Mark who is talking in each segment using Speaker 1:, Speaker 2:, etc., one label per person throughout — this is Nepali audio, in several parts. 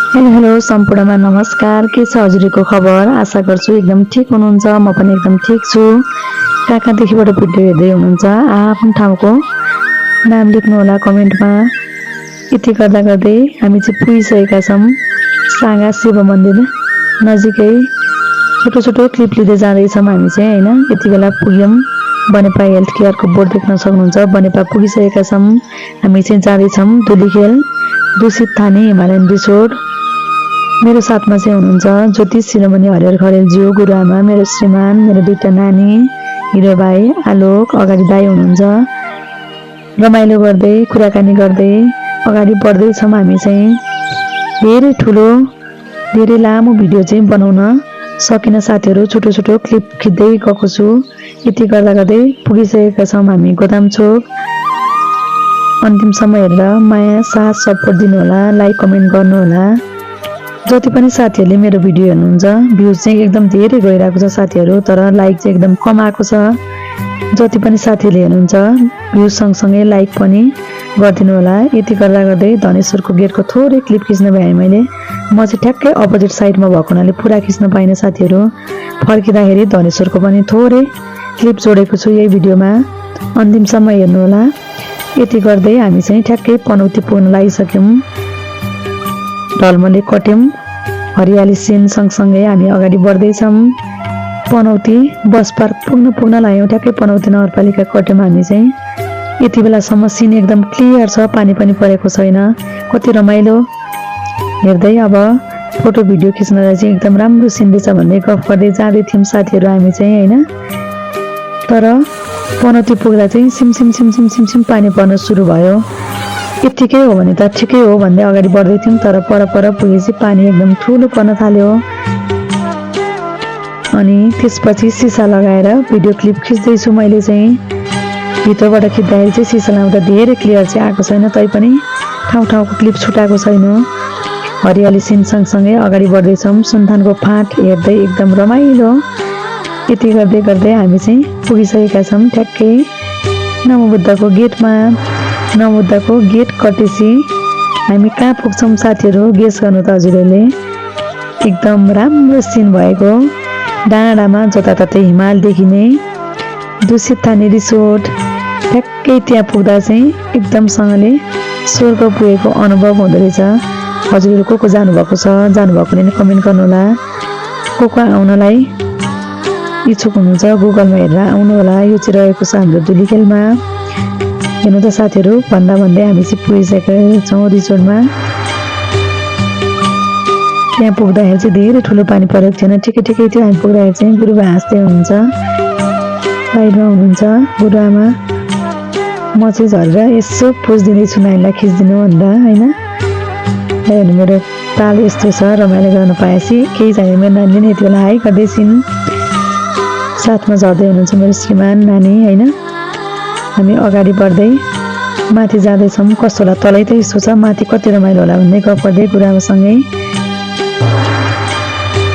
Speaker 1: हेलो सम्पूर्णमा नमस्कार। के छ हजुरको खबर? आशा गर्छु एकदम ठीक हुनुहुन्छ। म पनि एकदम ठीक छु। कहाँदेखिबाट भिडियो हेर्दै हुनुहुन्छ आफ्नो ठाउँको नाम लेख्नु होला कमेन्टमा। यति गर्दै हामी चाहिँ पुगिसकेका छौँ सागा शिव मन्दिर नजिकै। छोटो छोटो क्लिप लिँदै जाँदैछौँ हामी चाहिँ हैन। यति बेला पुग्यौँ। बनेपा हेल्थ केयरको बोर्ड देख्न सक्नुहुन्छ। बनेपा पुगिसकेका छौँ। हामी चाहिँ जाँदैछौँ धुलीखेल दूषित थानी हिमालयन रिसोर्ट। मेरो साथमा चाहिँ हुनुहुन्छ ज्योतिष शिरोमणि हरिहर खरेलज्यू, गुरुआमा, मेरो श्रीमान, मेरो दुईटा नानी, हिरो भाइ आलोक, अगाडि दाइ हुनुहुन्छ। रमाइलो गर्दै कुराकानी गर्दै अगाडि बढ्दैछौँ हामी चाहिँ। धेरै ठुलो धेरै लामो भिडियो चाहिँ बनाउन सकिन साथीहरू, छोटो छोटो क्लिप खिच्दै गएको छु। यति गर्दै पुगिसकेका छौँ हामी गोदाम चोक। अन्तिमसम्म हेरेर माया साथ सपोर्ट दिनु होला, लाइक कमेन्ट गर्नु होला। जति पनि साथीहरूले मेरो भिडियो हेर्नुहुन्छ भ्युज चाहिँ एकदम धेरै गइरहेको छ साथीहरू, तर लाइक चाहिँ एकदम कम आएको छ। जति पनि साथीहरूले हेर्नुहुन्छ भ्युज सँगसँगै लाइक पनि गरिदिनु होला। यति गर्दै धनेश्वरको गेटको थोरै क्लिप खिच्न भएँ मैले। म चाहिँ ठ्याक्कै अपोजिट साइडमा भएको हुनाले पुरा खिच्न पाइनँ साथीहरू। फर्किँदाखेरि धनेश्वरको पनि थोरै क्लिप जोडेको छु यही भिडियोमा, अन्तिमसम्म हेर्नु होला। यति गर्दै हामी चाहिँ ठ्याक्कै पनौती पुग्न लागिसक्यौँ। ढलमले कट्यौँ, हरियाली सिन सँगसँगै हामी अगाडि बढ्दैछौँ। पनौती बस पार्क पुग्न लाग्यौँ। ठ्याक्कै पनौती नगरपालिका कट्यौँ हामी चाहिँ। यति बेलासम्म सिन एकदम क्लियर छ, पानी पनि परेको छैन। कति रमाइलो हेर्दै अब फोटो भिडियो खिच्नलाई चाहिँ एकदम राम्रो सिन रहेछ भन्ने गफ गर्दै जाँदै थियौँ साथीहरू हामी चाहिँ हैन। तर पनौती पुग्दा चाहिँ सिम पानी पर्न सुरु भयो। यतिकै हो भने त ठिकै हो भन्दै अगाडि बढ्दै थियौँ, तर पर पुगेपछि पानी एकदम ठुलो पर्न थाल्यो। अनि त्यसपछि सिसा लगाएर भिडियो क्लिप खिच्दैछु मैले चाहिँ। भित्रबाट खिच्दाखेरि चाहिँ सिसा लगाउँदा धेरै क्लियर चाहिँ आएको छैन, तैपनि ठाउँको क्लिप छुटाएको छैन। हरियाली सिन सँगसँगै अगाडि बढ्दैछौँ। सुनथानको फाँट हेर्दै एकदम रमाइलो। यति गर्दै हामी चाहिँ पुगिसकेका छौँ ठ्याक्कै नमोबुद्धको गेटमा। नमोबुद्धको गेट कटेपछि हामी कहाँ पुग्छौँ साथीहरू गेस गर्नु त हजुरहरूले। एकदम राम्रो सिन भएको डाँडामा जताततै हिमाल देखिने दूषित थानी रिसोर्ट। ठ्याक्कै त्यहाँ पुग्दा चाहिँ एकदमसँगले स्वर्ग पुगेको अनुभव हुँदो रहेछ। हजुरहरू को जानुभएको छ, जानुभएकोले नै कमेन्ट गर्नु होला। को आउनलाई इच्छुक हुनुहुन्छ गुगलमा हेरेर आउनु होला। यो चाहिँ रहेको छ हाम्रो धुलीखेलमा। हेर्नु त साथीहरू, भन्दै हामी चाहिँ पुगिसकेका छौँ रिसोर्टमा। त्यहाँ पुग्दाखेरि चाहिँ धेरै ठुलो पानी परेको थिएन, ठिकै थियो। हामी पुग्दाखेरि चाहिँ गुरुबा हाँस्दै हुनुहुन्छ, साइडमा हुनुहुन्छ गुरुआमा। म चाहिँ झरेर यसो पोज दिँदैछु नानीलाई खिचिदिनु भनेर होइन। हेर्नु मेरो ताल यस्तो छ, रमाइलो गर्न पाएपछि केही छैन। मेरो नानीले नि यति बेला हाई गर्दैछिन्। साथमा झर्दै हुनुहुन्छ मेरो श्रीमान, नानी होइन। हामी अगाडि बढ्दै माथि जाँदैछौँ। कस्तो होला तलै त यस्तो छ, माथि कति रमाइलो होला भन्दै गफ गर्दै गुरुआमासँगै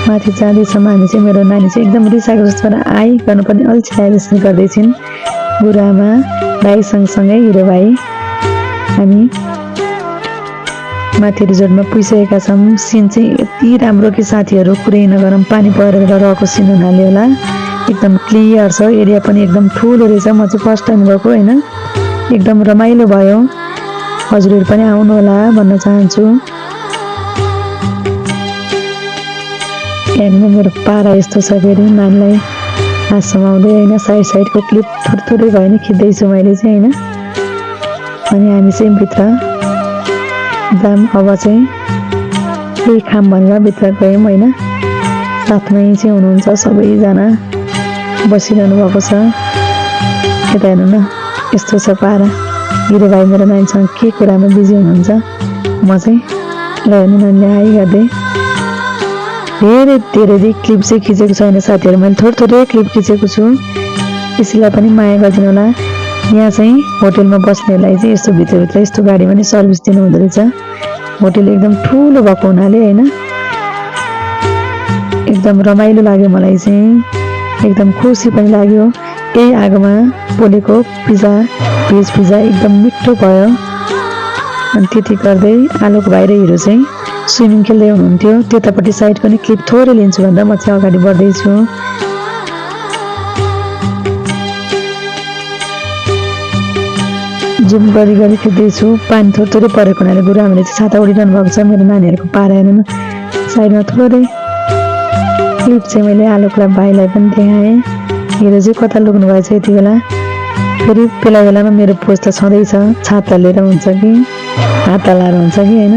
Speaker 1: माथि जाँदैछौँ हामी चाहिँ। मेरो नानी चाहिँ एकदम रिसाएको जस्तो आइ गर्नु पनि अल्छी जस्तो गर्दैछिन्। गुरुआमा भाइ सँगसँगै हिरो भाइ हामी माथि रिजोर्टमा पुगिसकेका छौँ। सिन चाहिँ यति राम्रो कि साथीहरू कुरै नगरौँ, पानी परेर रहेको सिन हुनाले होला एकदम क्लियर छ। एरिया पनि एकदम ठुलो रहेछ। म चाहिँ फर्स्ट टाइम गएको होइन, एकदम रमाइलो भयो। हजुरहरू पनि आउनु होला भन्न चाहन्छु। हेर्नु मेरो पारा यस्तो छ, फेरि नानीलाई हात समाउँदै होइन। साइडको क्लिप थोरै भयो नि खिच्दैछु मैले चाहिँ होइन। अनि हामी चाहिँ भित्र जाम। अब चाहिँ केही खाम भनेर भित्र गयौँ होइन। साथमै चाहिँ हुनुहुन्छ सबैजना बसिरहनु भएको छ। यता हेर्नु न यस्तो छ पारा। हिरो भाइ मेरो नानीसँग के कुरामा बिजी हुनुहुन्छ। म चाहिँ ल हेर्नु नानीले हाई गर्दै धेरै क्लिप चाहिँ खिचेको छैन साथीहरू। मैले थोरै क्लिप खिचेको छु, त्यसैलाई पनि माया गरिदिनु होला। यहाँ चाहिँ होटेलमा बस्नेहरूलाई चाहिँ यस्तो भित्रभित्र यस्तो गाडीमा नि सर्भिस दिनु हुँदो रहेछ। होटेल एकदम ठुलो भएको हुनाले होइन एकदम रमाइलो लाग्यो मलाई चाहिँ, एकदम खुसी पनि लाग्यो। यही आगोमा पोलेको भेज पिज्जा एकदम मिठो भयो। अनि त्यति गर्दै आलोक भाइ र हिरो चाहिँ स्विमिङ खेल्दै हुनुहुन्थ्यो त्यतापट्टि साइडको नि क्लिप थोरै लिन्छु भन्दा म चाहिँ अगाडि बढ्दैछु जुम गरी गरी खिच्दैछु पानी थोरै परेको हुनाले गुरुआमाले चाहिँ छाता उडिरहनु भएको छ मेरो नानीहरूको पारा हेर्नु न साइडमा थोरै क्लिप चाहिँ मैले आलोकलाई भाइलाई पनि देखाएँ हिरो चाहिँ कता लुक्नु भएछ यति बेला फेरि बेला बेलामा मेरो पोज त छँदैछ छाता लिएर हुन्छ कि हात हल्लाएर हुन्छ कि होइन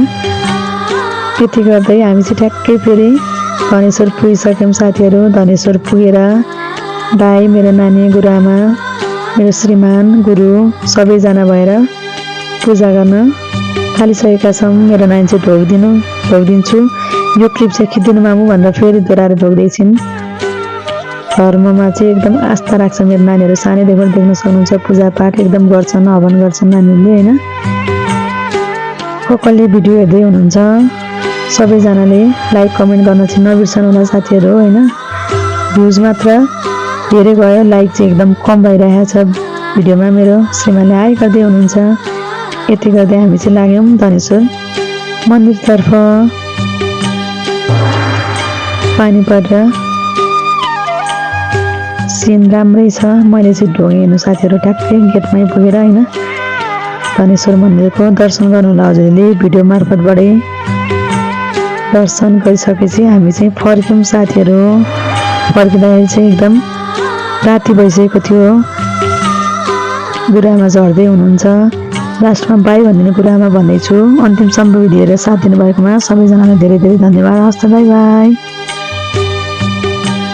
Speaker 1: त्यति गर्दै हामी चाहिँ ठ्याक्कै फेरि धनेश्वर पुगिसक्यौँ साथीहरू धनेश्वर पुगेर भाइ मेरो नानी गुरुआमा मेरो श्रीमान गुरु सबैजना भएर पूजा गर्न थालिसकेका छौँ मेरो नानी चाहिँ ढोगिदिन्छु यो क्लिप चाहिँ खिचिदिनु मामु भनेर फेरि दोहोऱ्याएर ढोग्दैछिन् धर्ममा चाहिँ एकदम आस्था राख्छ मेरो नानीहरू सानैदेखि देख्न सक्नुहुन्छ पूजापाठ एकदम गर्छन् हवन गर्छन् नानीहरूले होइन कसले भिडियो हेर्दै हुनुहुन्छ सबैजनाले लाइक कमेन्ट गर्न चाहिँ नबिर्सनु होला साथीहरू होइन भ्युज मात्र धेरै गयो लाइक चाहिँ एकदम कम भइरहेको छ भिडियोमा मेरो श्रीमानले हाई गर्दै हुनुहुन्छ यति गर्दै हामी चाहिँ लाग्यौँ धनेश्वर मन्दिरतर्फ पानी परेर सिन राम्रै छ मैले चाहिँ ढोगेँ हेर्नु साथीहरू ठ्याक्कै गेटमै पुगेर होइन धनेश्वर मन्दिरको दर्शन गर्नु होला हजुरले भिडियो मार्फतबाटै दर्शन गरिसकेपछि हामी चाहिँ फर्क्यौँ साथीहरू फर्किँदाखेरि चाहिँ एकदम राति भइसकेको थियो गुरुआमा झर्दै हुनुहुन्छ लास्टमा बाई भनिदिने गुरुआमा भन्दैछु अन्तिमसम्म भिडियो हेरेर साथ दिनुभएकोमा सबैजनालाई धेरै धेरै धन्यवाद हस्त बाई बाई